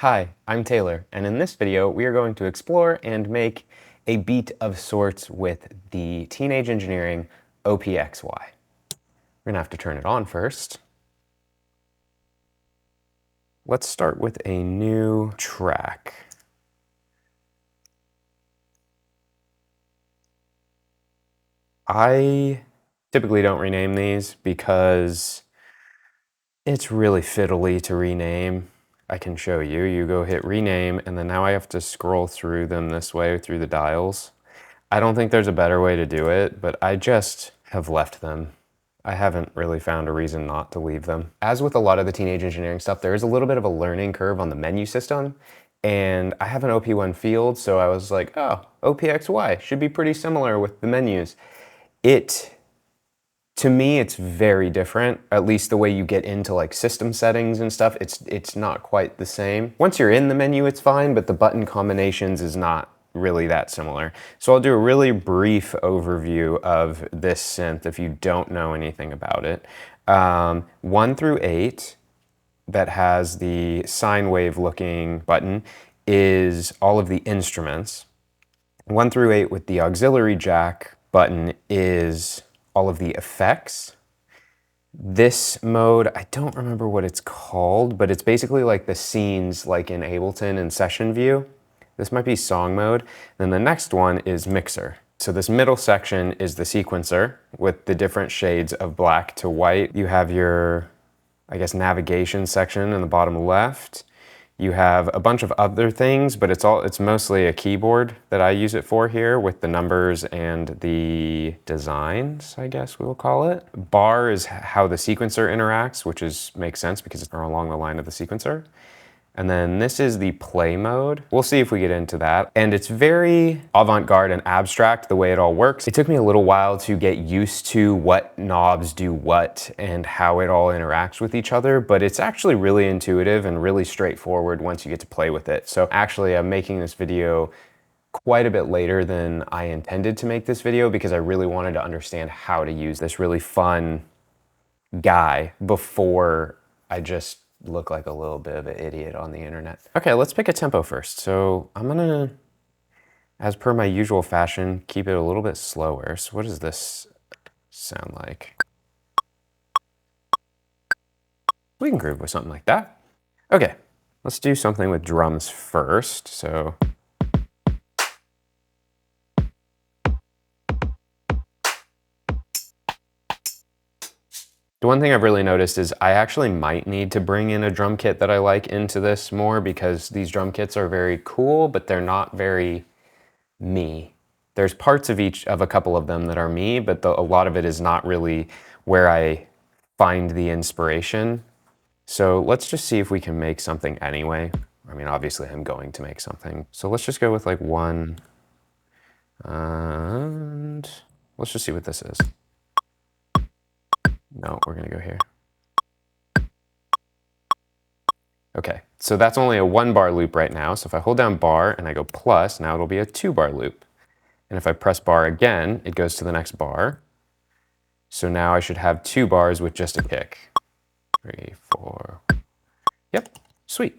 Hi, I'm Taylor, and in this video we are going to explore and make a beat of sorts with the Teenage Engineering OPXY. We're gonna have to turn it on first. Let's start with a new track. I typically don't rename these because it's really fiddly to rename. I can show you. You go hit rename, and then now I have to scroll through them this way through the dials. I don't think there's a better way to do it, but I just have left them. I haven't really found a reason not to leave them. As with a lot of the teenage engineering stuff, there is a little bit of a learning curve on the menu system, and I have an OP1 field, so I was like, oh, OPXY should be pretty similar with the menus. To me, it's very different, at least the way you get into like system settings and stuff, it's not quite the same. Once you're in the menu, it's fine, but the button combinations is not really that similar. So I'll do a really brief overview of this synth if you don't know anything about it. 1 through 8, that has the sine wave looking button, is all of the instruments. 1 through 8 with the auxiliary jack button is all of the effects. This mode, I don't remember what it's called, but it's basically like the scenes like in Ableton and session view. This might be song mode. Then the next one is mixer. So this middle section is the sequencer with the different shades of black to white. You have your, I guess, navigation section in the bottom left. You have a bunch of other things, but it's mostly a keyboard that I use it for here with the numbers and the designs, I guess we will call it. Bar is how the sequencer interacts, which makes sense because it's along the line of the sequencer. And then this is the play mode. We'll see if we get into that. And it's very avant-garde and abstract the way it all works. It took me a little while to get used to what knobs do what and how it all interacts with each other, but it's actually really intuitive and really straightforward once you get to play with it. So actually I'm making this video quite a bit later than I intended to make this video because I really wanted to understand how to use this really fun guy before I just look like a little bit of an idiot on the internet. Okay, let's pick a tempo first. So I'm gonna, as per my usual fashion, keep it a little bit slower. So what does this sound like? We can groove with something like that. Okay, let's do something with drums first. So the one thing I've really noticed is I actually might need to bring in a drum kit that I like into this more because these drum kits are very cool, but they're not very me. There's parts of a couple of them that are me, but a lot of it is not really where I find the inspiration. So let's just see if we can make something anyway. I mean, obviously I'm going to make something. So let's just go with like 1, and let's just see what this is. No, we're gonna go here. Okay, so that's only a 1-bar loop right now. So if I hold down bar and I go plus, now it'll be a 2-bar loop. And if I press bar again, it goes to the next bar. So now I should have 2 bars with just a kick. 3, 4. Yep, sweet.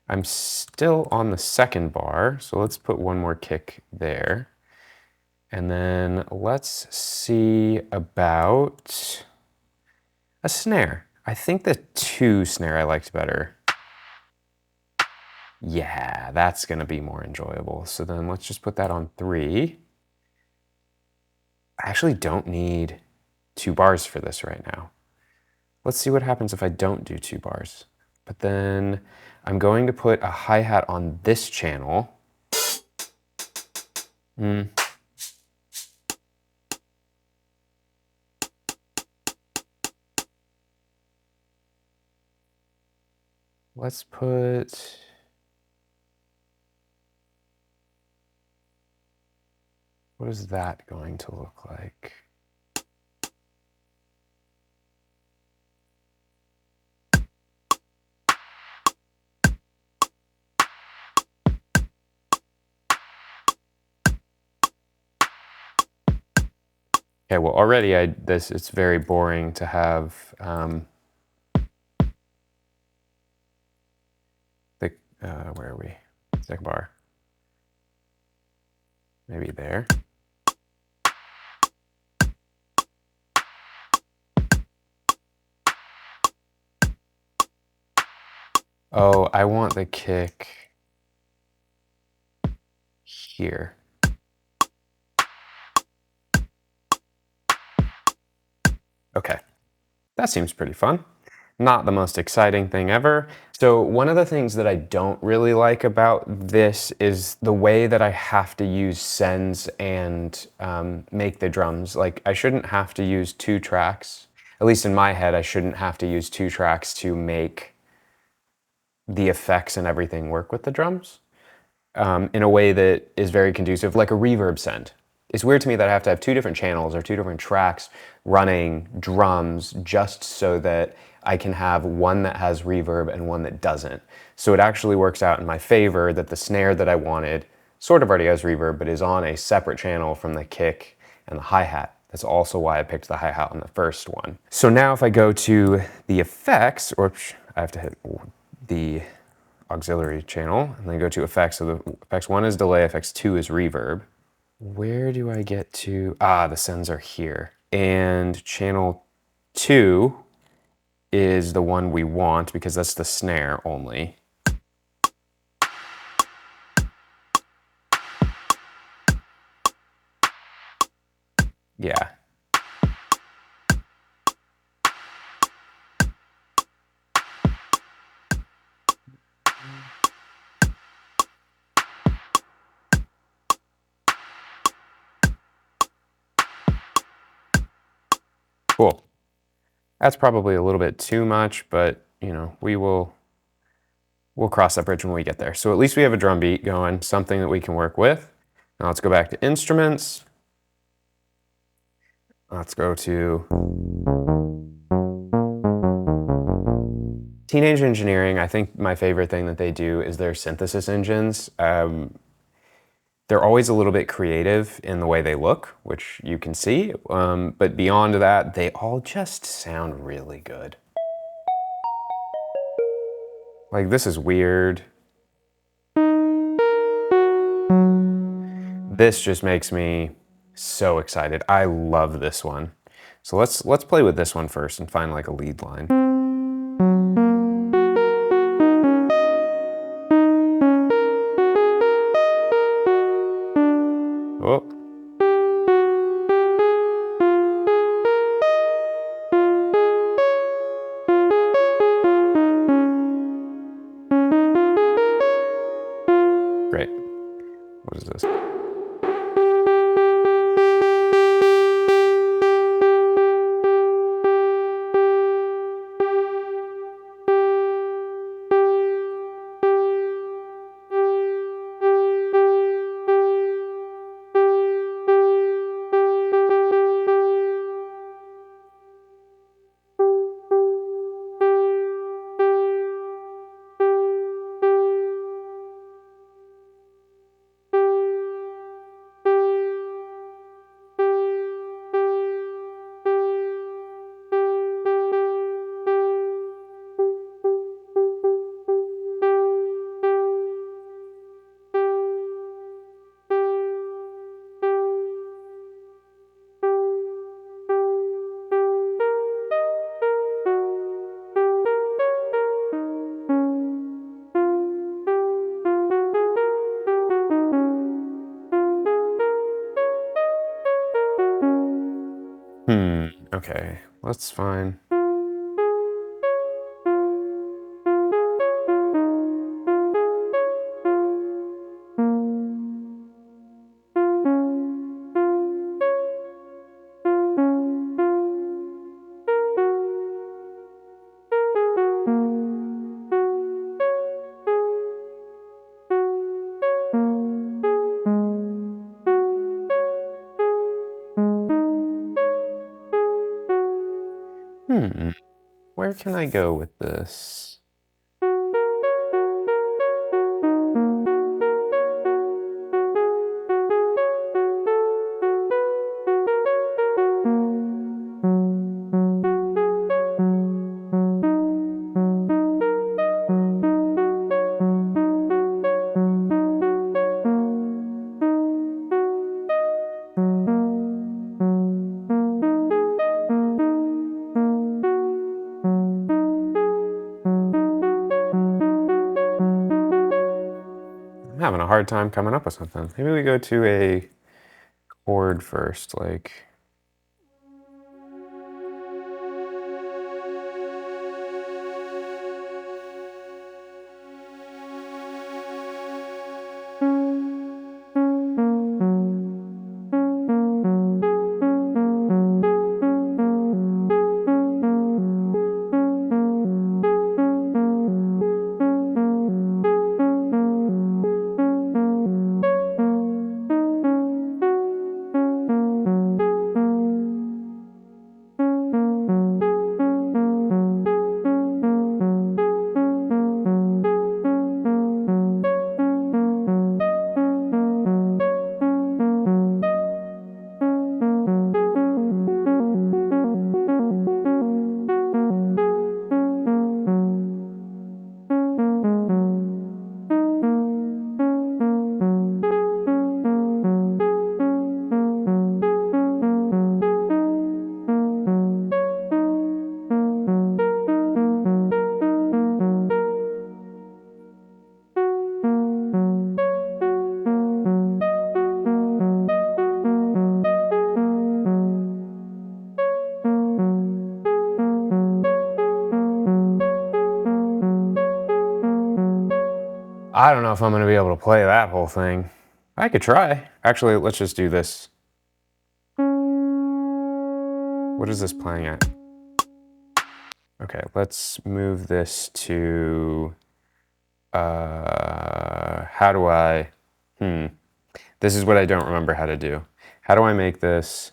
I'm still on the 2nd bar, so let's put 1 more kick there. And then let's see about a snare. I think the 2 snare I liked better. Yeah, that's gonna be more enjoyable. So then let's just put that on 3. I actually don't need 2 bars for this right now. Let's see what happens if I don't do 2 bars. But then I'm going to put a hi-hat on this channel. Let's put... what is that going to look like? Okay, well already it's very boring to have the Where are we? Second bar. Maybe there. Oh, I want the kick here. Okay, that seems pretty fun. Not the most exciting thing ever. So one of the things that I don't really like about this is the way that I have to use sends and make the drums. Like I shouldn't have to use 2 tracks. At least in my head, I shouldn't have to use 2 tracks to make the effects and everything work with the drums in a way that is very conducive, like a reverb send. It's weird to me that I have to have 2 different channels or 2 different tracks running drums just so that I can have one that has reverb and one that doesn't. So it actually works out in my favor that the snare that I wanted sort of already has reverb, but is on a separate channel from the kick and the hi-hat. That's also why I picked the hi-hat on the first one. So now if I go to the effects, or I have to hit the auxiliary channel and then go to effects. So the effects 1 is delay, effects 2 is reverb. Where do I get to? Ah, the sends are here. And channel 2 is the one we want because that's the snare only. Yeah. Cool. That's probably a little bit too much, but you know, we'll cross that bridge when we get there. So at least we have a drum beat going, something that we can work with. Now let's go back to instruments. Let's go to Teenage Engineering. I think my favorite thing that they do is their synthesis engines. They're always a little bit creative in the way they look, which you can see. But beyond that, they all just sound really good. Like, this is weird. This just makes me so excited. I love this one. So let's play with this one first and find like a lead line. Oh. Great. What is this? Okay, that's fine. Where can I go with this? having a hard time coming up with something. Maybe we go to a chord first, like... I don't know if I'm gonna be able to play that whole thing. I could try. Actually, let's just do this. What is this playing at? Okay, let's move this to, how do I, this is what I don't remember how to do. How do I make this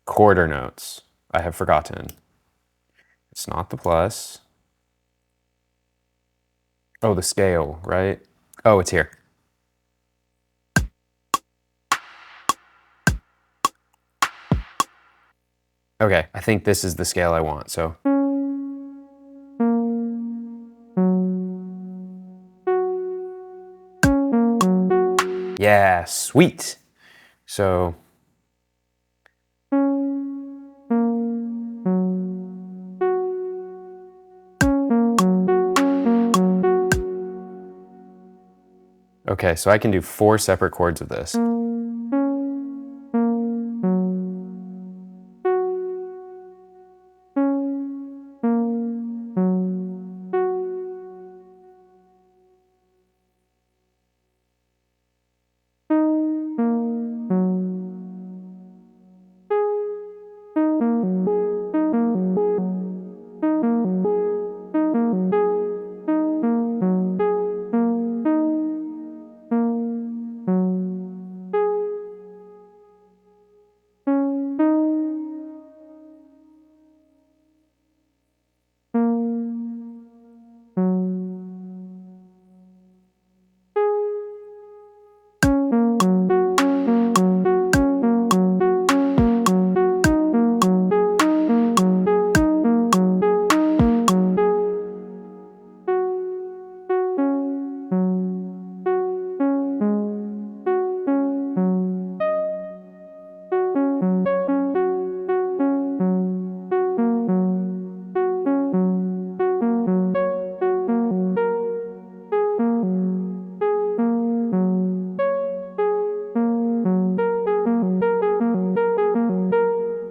quarter notes? I have forgotten. It's not the plus. Oh, the scale, right? Oh, it's here. Okay, I think this is the scale I want, so. Yeah, sweet. So. Okay, so I can do 4 separate chords of this.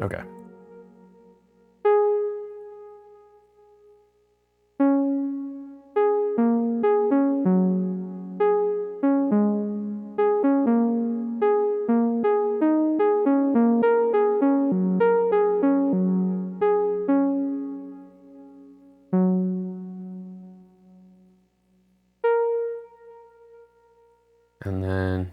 Okay. And then.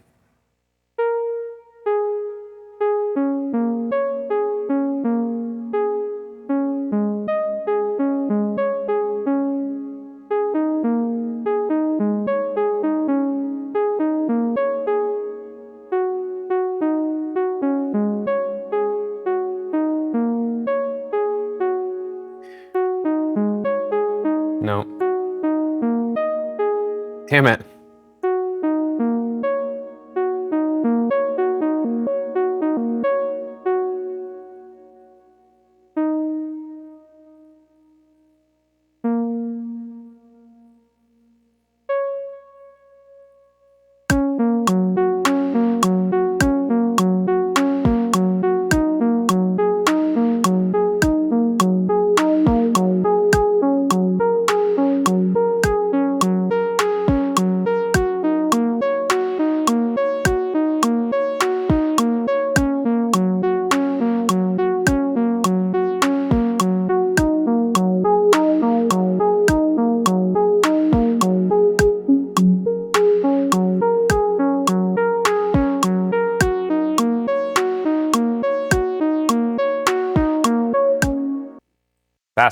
No. Damn it.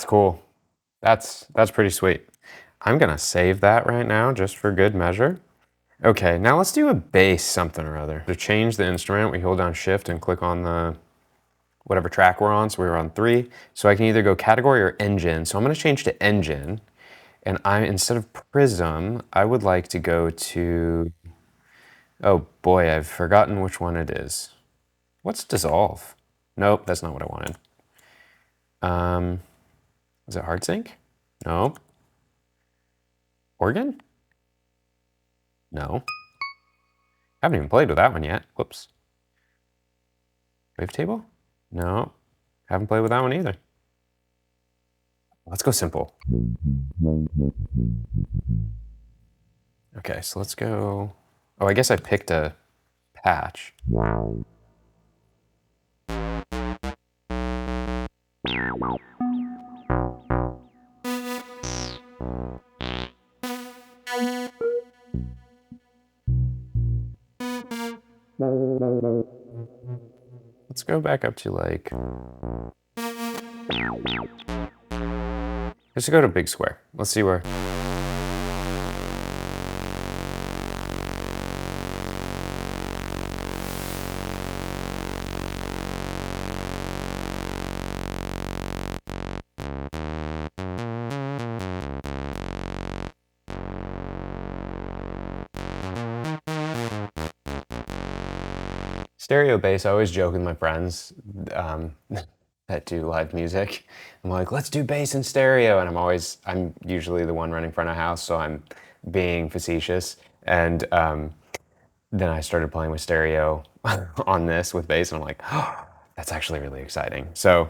That's cool. That's pretty sweet. I'm gonna save that right now just for good measure. Okay, now let's do a bass something or other. To change the instrument, we hold down Shift and click on the whatever track we're on. So we were on 3. So I can either go category or engine. So I'm gonna change to engine. And instead of prism, I would like to go to, oh boy, I've forgotten which one it is. What's dissolve? Nope, that's not what I wanted. Is it hard sync? No. Organ? No. I haven't even played with that one yet. Whoops. Wavetable? No. Haven't played with that one either. Let's go simple. Okay, so let's go. Oh, I guess I picked a patch. Let's go back up to like. Let's go to big square. Let's see where. Stereo bass, I always joke with my friends that do live music. I'm like, let's do bass in stereo. And I'm usually the one running front of house, so I'm being facetious. And then I started playing with stereo on this with bass, and I'm like, oh, that's actually really exciting. So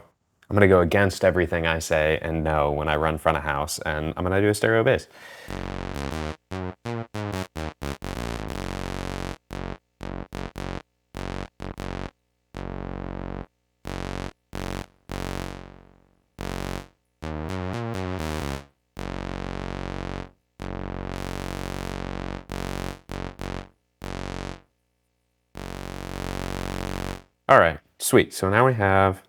I'm gonna go against everything I say and know when I run front of house, and I'm gonna do a stereo bass. All right, sweet. So now we have.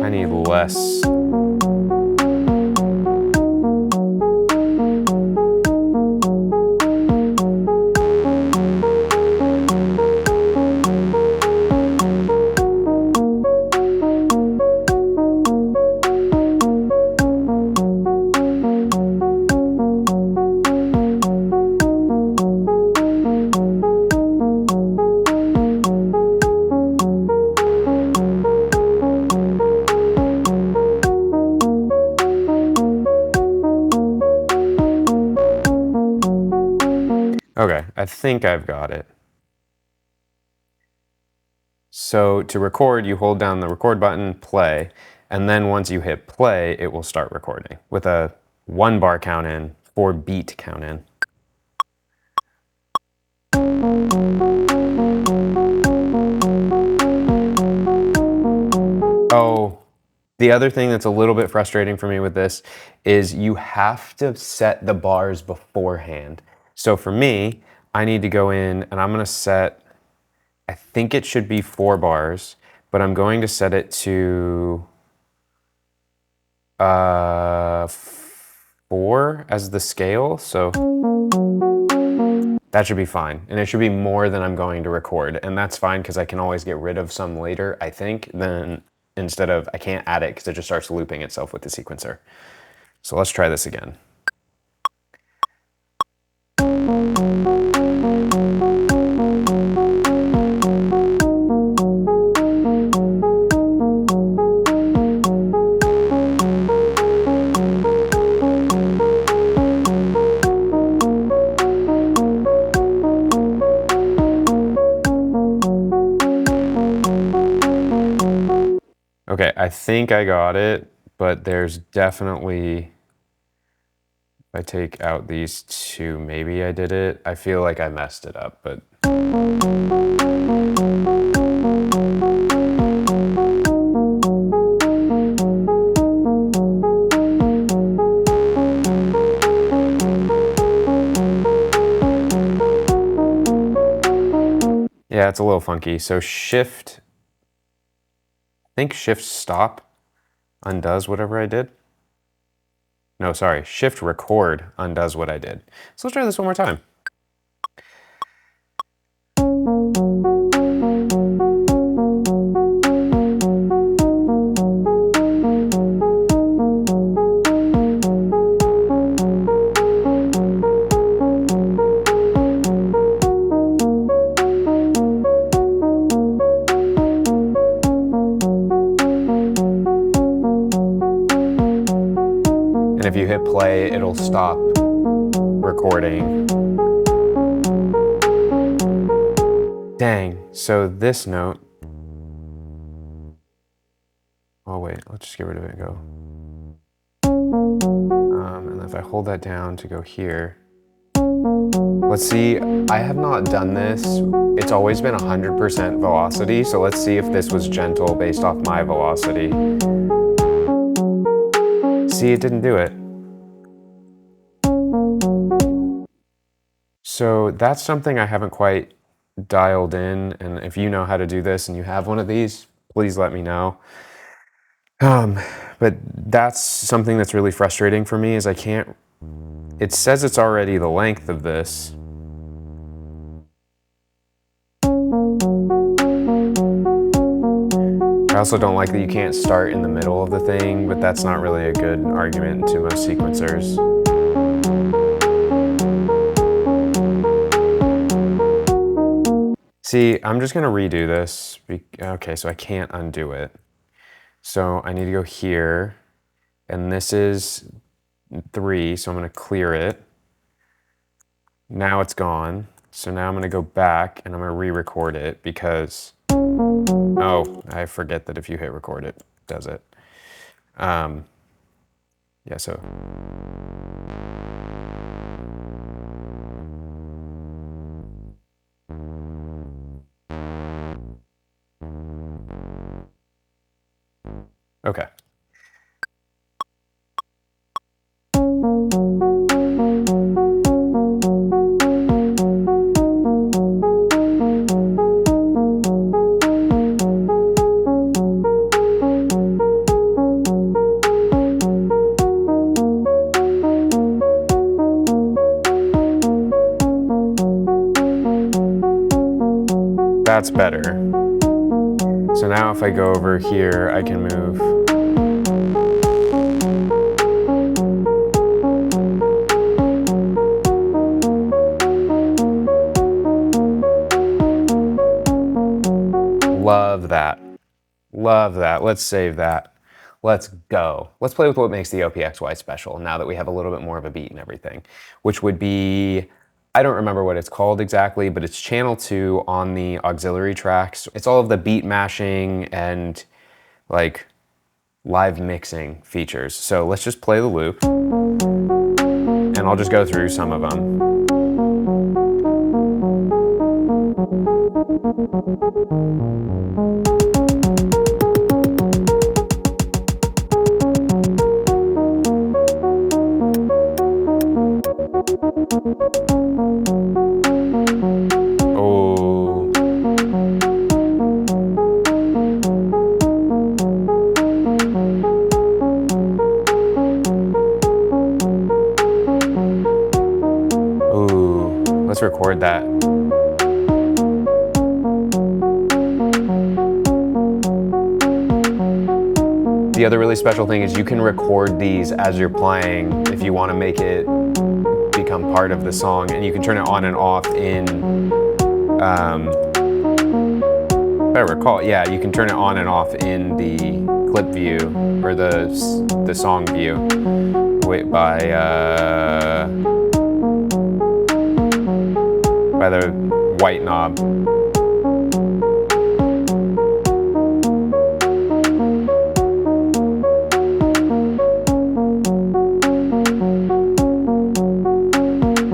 I need less. Okay, I think I've got it. So to record, you hold down the record button, play, and then once you hit play, it will start recording with a 1 bar count in, 4 beat count in. Oh, the other thing that's a little bit frustrating for me with this is you have to set the bars beforehand. So for me, I need to go in and I'm gonna set, I think it should be 4 bars, but I'm going to set it to 4 as the scale, so that should be fine. And it should be more than I'm going to record, and that's fine because I can always get rid of some later, I think, then instead of, I can't add it because it just starts looping itself with the sequencer. So let's try this again. Okay, I think I got it, but there's definitely, if I take out these 2, maybe I did it. I feel like I messed it up, but. Yeah, it's a little funky. So shift, I think shift stop undoes whatever I did. No, sorry, shift record undoes what I did. So let's try this one more time. And if you hit play, it'll stop recording. Dang, so this note, oh wait, let's just get rid of it and go. And if I hold that down to go here, let's see, I have not done this. It's always been 100% velocity, so let's see if this was gentle based off my velocity. See, it didn't do it. So that's something I haven't quite dialed in, and if you know how to do this and you have one of these, please let me know. But that's something that's really frustrating for me is I can't, it says it's already the length of this. I also don't like that you can't start in the middle of the thing, but that's not really a good argument to most sequencers. See, I'm just gonna redo this. Okay, so I can't undo it. So I need to go here, and this is 3, so I'm gonna clear it. Now it's gone. So now I'm gonna go back and I'm gonna re-record it because, oh, I forget that if you hit record it does it. Yeah, so. Okay. That's better. So now if I go over here, I can move. Love that. Love that. Let's save that. Let's go. Let's play with what makes the OPXY special now that we have a little bit more of a beat and everything, which would be, I don't remember what it's called exactly, but it's channel 2 on the auxiliary tracks. It's all of the beat mashing and like live mixing features. So let's just play the loop and I'll just go through some of them. Oh. Ooh, let's record that. The other really special thing is you can record these as you're playing if you want to make it become part of the song, and you can turn it on and off in, if I recall, yeah, you can turn it on and off in the clip view or the song view. Wait, by the white knob.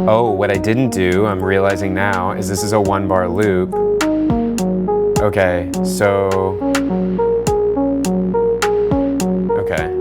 Oh, what I didn't do, I'm realizing now, is this is a 1-bar loop. Okay, so, okay.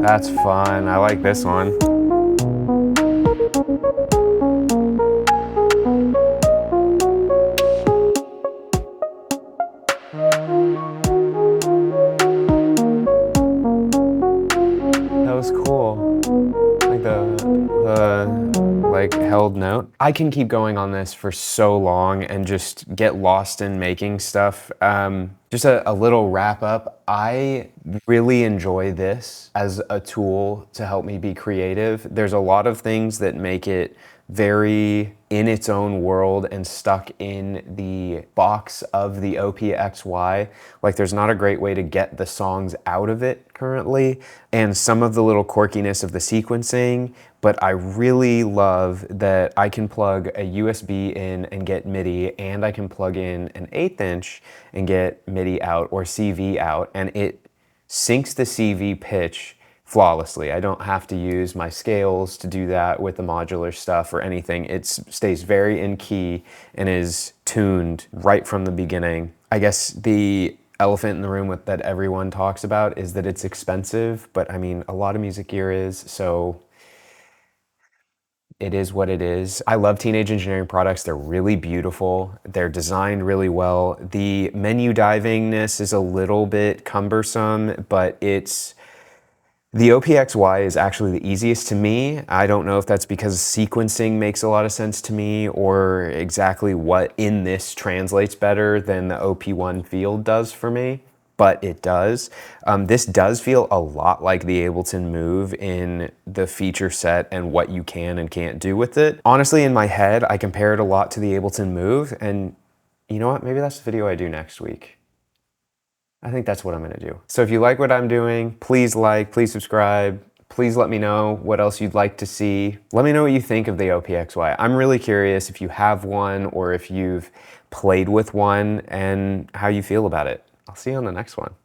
That's fun. I like this one. That was cool. Like the like held note. I can keep going on this for so long and just get lost in making stuff. Just a little wrap up. I really enjoy this as a tool to help me be creative. There's a lot of things that make it very in its own world and stuck in the box of the OPXY. Like there's not a great way to get the songs out of it currently. And some of the little quirkiness of the sequencing, but I really love that I can plug a USB in and get MIDI, and I can plug in an 1/8 inch and get MIDI out or CV out, and it syncs the CV pitch flawlessly. I don't have to use my scales to do that with the modular stuff or anything. It stays very in key and is tuned right from the beginning. I guess the elephant in the room that everyone talks about is that it's expensive, but I mean, a lot of music gear is, so it is what it is. I love Teenage Engineering products. They're really beautiful. They're designed really well. The menu divingness is a little bit cumbersome, but the OPXY is actually the easiest to me. I don't know if that's because sequencing makes a lot of sense to me or exactly what in this translates better than the OP1 field does for me, but it does. This does feel a lot like the Ableton Move in the feature set and what you can and can't do with it. Honestly, in my head, I compare it a lot to the Ableton Move, and you know what? Maybe that's the video I do next week. I think that's what I'm gonna do. So if you like what I'm doing, please like, please subscribe, please let me know what else you'd like to see. Let me know what you think of the OPXY. I'm really curious if you have one or if you've played with one and how you feel about it. I'll see you on the next one.